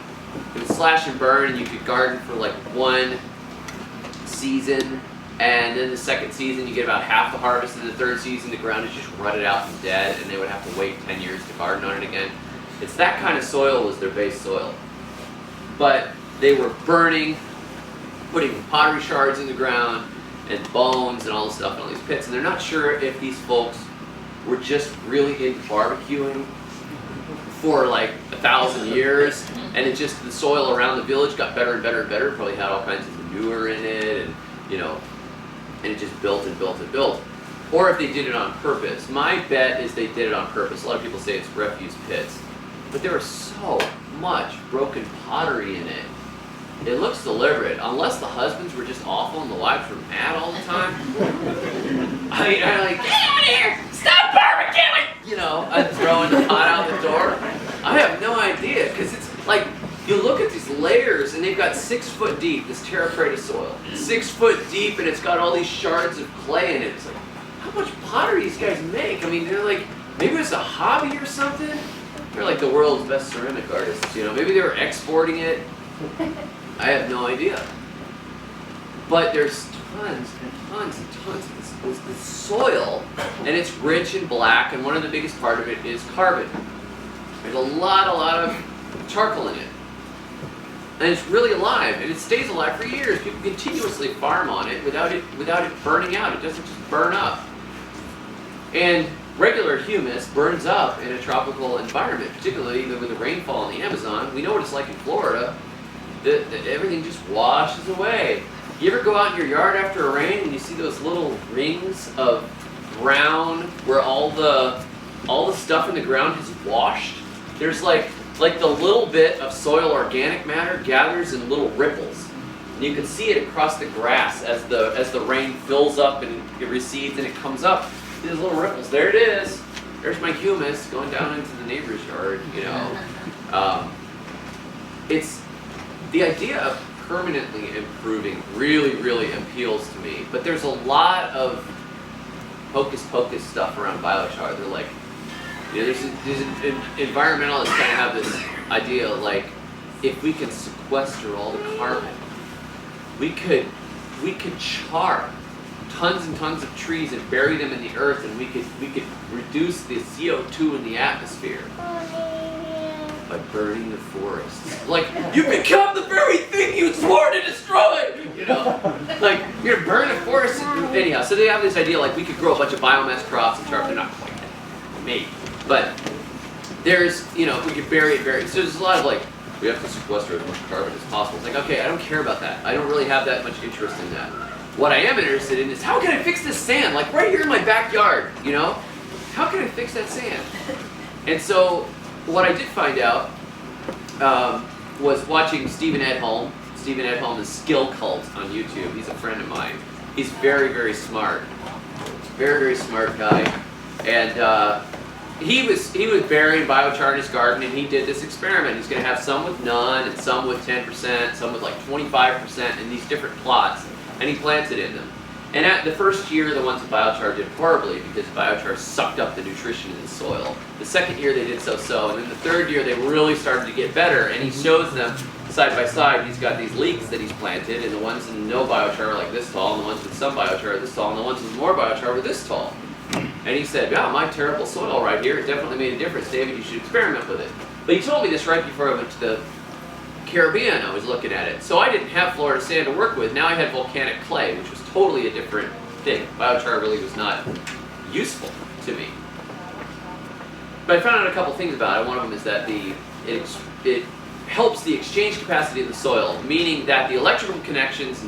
It would slash and burn, and you could garden for like one season, and then the second season you get about half the harvest, and the third season the ground is just rutted out and dead, and they would have to wait 10 years to garden on it again. It's that kind of soil was their base soil. But they were burning, putting pottery shards in the ground, and bones and all this stuff in all these pits, and they're not sure if these folks were just really into barbecuing for like 1,000 years, and it just, the soil around the village got better and better and better. It probably had all kinds of manure in it, and and it just built and built and built. Or if they did it on purpose. My bet is they did it on purpose. A lot of people say it's refuse pits, but there was so much broken pottery in it. It looks deliberate, unless the husbands were just awful and the wives were mad all the time. I mean, I'm like, get out of here! Stop barbecuing! I'm throwing the pot out the door. I have no idea, because it's like, you look at these layers and they've got 6 foot deep, this terra preta soil. 6 foot deep, and it's got all these shards of clay in it. It's like, how much pottery these guys make? I mean, they're like, maybe it's a hobby or something. They're like the world's best ceramic artists, Maybe they were exporting it. I have no idea. But there's tons and tons and tons of this soil, and it's rich and black, and one of the biggest part of it is carbon. There's a lot of charcoal in it. And it's really alive, and it stays alive for years. People continuously farm on it without it burning out. It doesn't just burn up. And regular humus burns up in a tropical environment, particularly with the rainfall in the Amazon. We know what it's like in Florida. Everything just washes away. You ever go out in your yard after a rain and you see those little rings of brown where all the stuff in the ground is washed? There's like the little bit of soil organic matter gathers in little ripples. And you can see it across the grass as the rain fills up and it recedes and it comes up. See those little ripples. There it is. There's my humus going down into the neighbor's yard, It's the idea of permanently improving really, really appeals to me. But there's a lot of hocus pocus stuff around biochar. They're like, there's environmentalists kind of have this idea like, if we can sequester all the carbon, we could char tons and tons of trees and bury them in the earth, and we could reduce the CO2 in the atmosphere by burning the forests. Like, you become the very thing you swore to destroy! Like, you're gonna burn a forest. Anyhow, so they have this idea like we could grow a bunch of biomass crops and char. They're not quite that, maybe. But there's, we could bury it. So there's a lot of like, we have to sequester as much carbon as possible. It's like, okay, I don't care about that. I don't really have that much interest in that. What I am interested in is, how can I fix this sand? Like right here in my backyard, How can I fix that sand? And so, what I did find out was watching Stephen Edholm. Stephen Edholm is Skill Cult on YouTube. He's a friend of mine. He's very, very smart. Very, very smart guy. And he was burying biochar in his garden, and he did this experiment. He's going to have some with none, and some with 10%, some with like 25% in these different plots, and he planted in them. And at the first year, the ones with biochar did horribly because biochar sucked up the nutrition in the soil. The second year, they did so-so, and then the third year, they really started to get better, and he shows them side by side. He's got these leeks that he's planted, and the ones with no biochar are like this tall, and the ones with some biochar are this tall, and the ones with more biochar were this tall. And he said, yeah, my terrible soil right here, it definitely made a difference. David, you should experiment with it. But he told me this right before I went to the Caribbean. I was looking at it. So I didn't have Florida sand to work with. Now I had volcanic clay, which was totally a different thing. Biochar really was not useful to me. But I found out a couple things about it. One of them is that it helps the exchange capacity of the soil, meaning that the electrical connections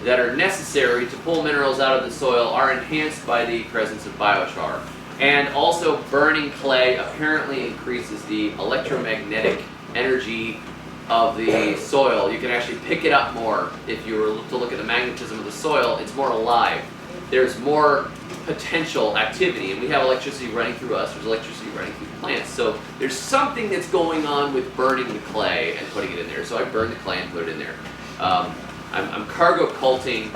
that are necessary to pull minerals out of the soil are enhanced by the presence of biochar. And also burning clay apparently increases the electromagnetic energy of the soil. You can actually pick it up more. If you were to look at the magnetism of the soil, it's more alive. There's more potential activity, and we have electricity running through us. There's electricity running through plants. So there's something that's going on with burning the clay and putting it in there. So I burned the clay and put it in there. I'm cargo culting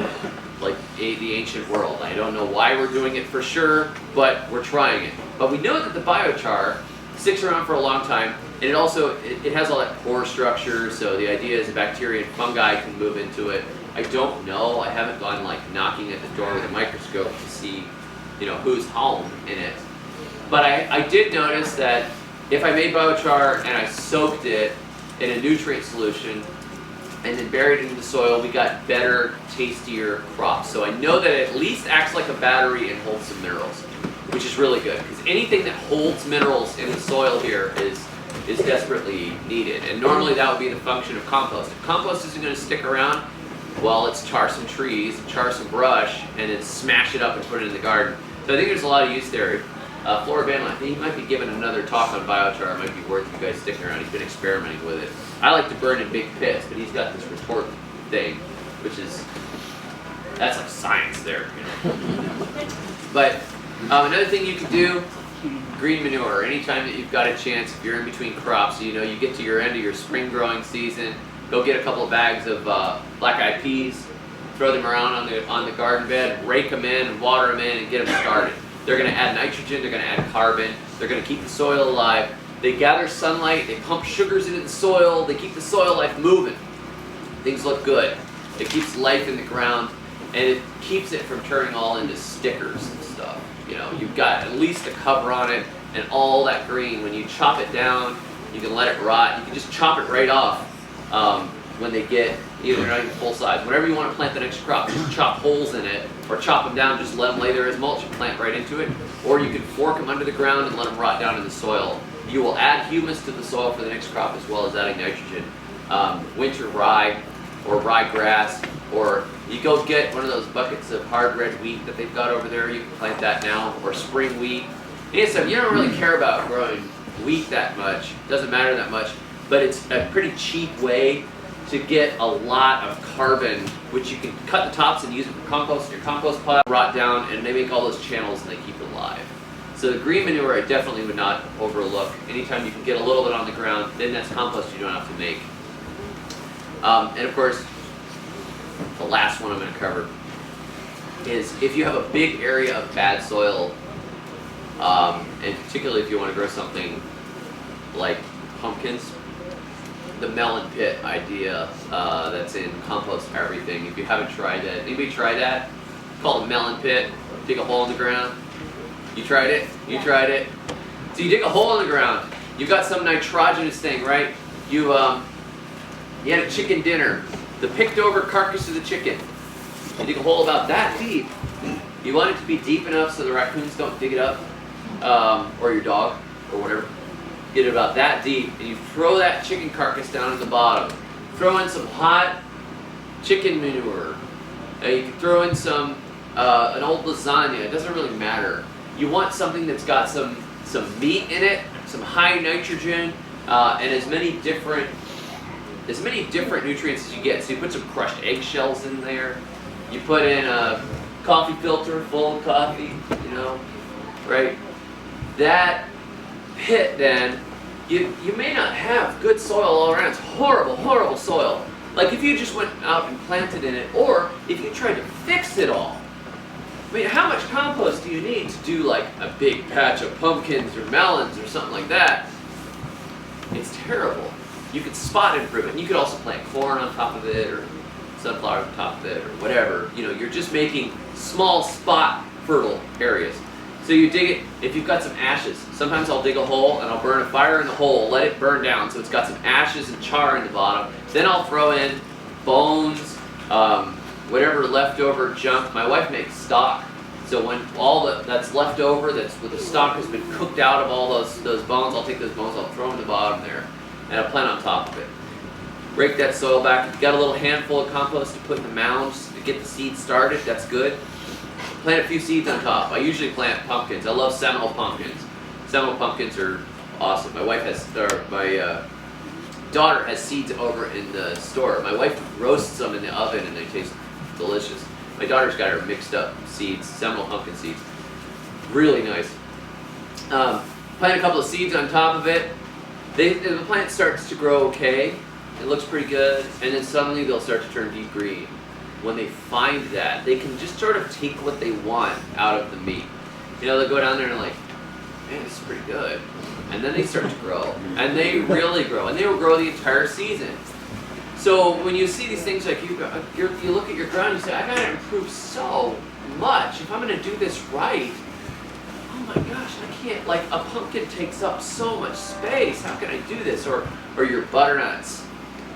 like the ancient world. I don't know why we're doing it for sure, but we're trying it. But we know that the biochar sticks around for a long time, and it also it has all that pore structure. So the idea is bacteria and fungi can move into it. I don't know. I haven't gone like knocking at the door with a microscope to see, who's home in it. But I did notice that if I made biochar and I soaked it in a nutrient solution and then buried it in the soil, we got better, tastier crops. So I know that it at least acts like a battery and holds some minerals, which is really good, because anything that holds minerals in the soil here is desperately needed. And normally that would be the function of compost. If compost isn't going to stick around, well, let's char some trees, char some brush, and then smash it up and put it in the garden. So I think there's a lot of use there. Flora Banlon, I think he might be giving another talk on biochar. It might be worth you guys sticking around. He's been experimenting with it. I like to burn in big pits, but he's got this retort thing, which is, that's like science there, But another thing you can do, green manure. Anytime that you've got a chance, if you're in between crops, you get to your end of your spring growing season, go get a couple of bags of black-eyed peas, throw them around on the garden bed, rake them in, and water them in, and get them started. They're going to add nitrogen, they're going to add carbon, they're going to keep the soil alive. They gather sunlight, they pump sugars into the soil, they keep the soil life moving. Things look good. It keeps life in the ground, and it keeps it from turning all into stickers and stuff. You've got at least a cover on it, and all that green. When you chop it down, you can let it rot. You can just chop it right off when they get, either not even full size. Whenever you want to plant the next crop, just chop holes in it, or chop them down, just let them lay there as mulch and plant right into it. Or you can fork them under the ground and let them rot down in the soil. You will add humus to the soil for the next crop, as well as adding nitrogen. Winter rye or ryegrass, or you go get one of those buckets of hard red wheat that they've got over there. You can plant that now, or spring wheat. And so you don't really care about growing wheat that much. Doesn't matter that much, but it's a pretty cheap way to get a lot of carbon, which you can cut the tops and use it for compost in your compost pile, rot down, and they make all those channels and they keep it alive. So the green manure I definitely would not overlook. Anytime you can get a little bit on the ground, then that's compost you don't have to make. And of course, the last one I'm going to cover is if you have a big area of bad soil, and particularly if you want to grow something like pumpkins, the melon pit idea that's in Compost Everything. If you haven't tried that, anybody tried that? It's called a melon pit. Dig a hole in the ground. You tried it? You tried it? So you dig a hole in the ground. You've got some nitrogenous thing, right? You had a chicken dinner. The picked over carcass of the chicken. You dig a hole about that deep. You want it to be deep enough so the raccoons don't dig it up, or your dog, or whatever. Get it about that deep, and you throw that chicken carcass down at the bottom. Throw in some hot chicken manure. You can throw in some an old lasagna. It doesn't really matter. You want something that's got some meat in it, some high nitrogen, and as many different nutrients as you get. So you put some crushed eggshells in there. You put in a coffee filter full of coffee. Right? That pit, then, you may not have good soil all around. It's horrible, horrible soil. Like if you just went out and planted in it, or if you tried to fix it all. I mean, how much compost do you need to do like a big patch of pumpkins or melons or something like that? It's terrible. You could spot improve it. And you could also plant corn on top of it, or sunflower on top of it, or whatever. You're just making small spot fertile areas. So you dig it, if you've got some ashes, sometimes I'll dig a hole and I'll burn a fire in the hole, let it burn down so it's got some ashes and char in the bottom. Then I'll throw in bones, whatever leftover junk. My wife makes stock. So when all that's left over, that's where the stock has been cooked out of all those bones, I'll take those bones, I'll throw them in the bottom there, and I'll plant on top of it. Rake that soil back. If you've got a little handful of compost to put in the mounds to get the seeds started, that's good. Plant a few seeds on top. I usually plant pumpkins. I love Seminole pumpkins. Seminole pumpkins are awesome. My daughter has seeds over in the store. My wife roasts them in the oven and they taste delicious. My daughter's got her mixed up seeds, Seminole pumpkin seeds. Really nice. Plant a couple of seeds on top of it. The plant starts to grow okay. It looks pretty good. And then suddenly they'll start to turn deep green. When they find that, they can just sort of take what they want out of the meat. They'll go down there and man, this is pretty good. And then they start to grow, and they really grow, and they will grow the entire season. So when you see these things like you look at your ground, you say, I gotta improve so much. If I'm gonna do this right, oh my gosh, I can't, like a pumpkin takes up so much space. How can I do this? Or your butternuts.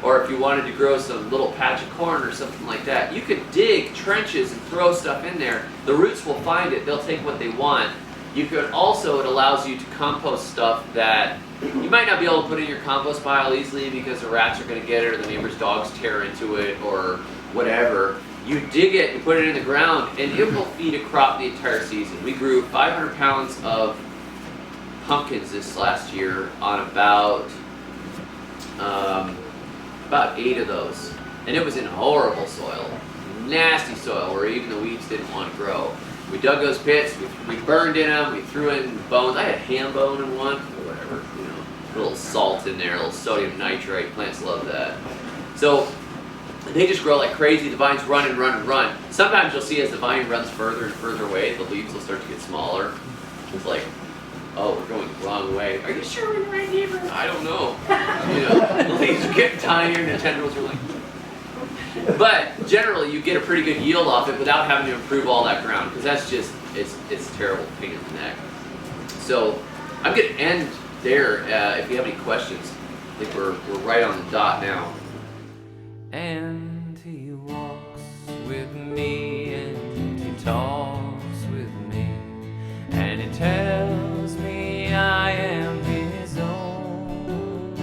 Or if you wanted to grow some little patch of corn or something like that, you could dig trenches and throw stuff in there. The roots will find it, they'll take what they want. You could also, it allows you to compost stuff that you might not be able to put in your compost pile easily because the rats are going to get it or the neighbor's dogs tear into it or whatever. You dig it, you put it in the ground, and it will feed a crop the entire season. We grew 500 pounds of pumpkins this last year on about 8 of those. And it was in horrible soil, nasty soil where even the weeds didn't want to grow. We dug those pits, we burned in them, we threw in bones. I had ham bone in one, or whatever, you know, a little salt in there, a little sodium nitrate. Plants love that. So they just grow like crazy. The vines run and run and run. Sometimes you'll see as the vine runs further and further away, the leaves will start to get smaller. It's like, oh, we're going the wrong way. Are you sure we're in the right neighborhood? I don't know. You know, the leaves are getting tinier and the tendrils are like. But generally, you get a pretty good yield off it without having to improve all that ground, because that's just, it's a terrible pain in the neck. So I'm going to end there. If you have any questions, I think we're right on the dot now. And he walks with me and he talks with me and he tells me I am his own,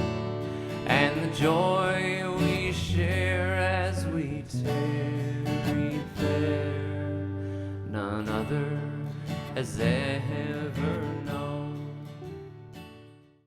and the joy we share as we tarry there, none other has ever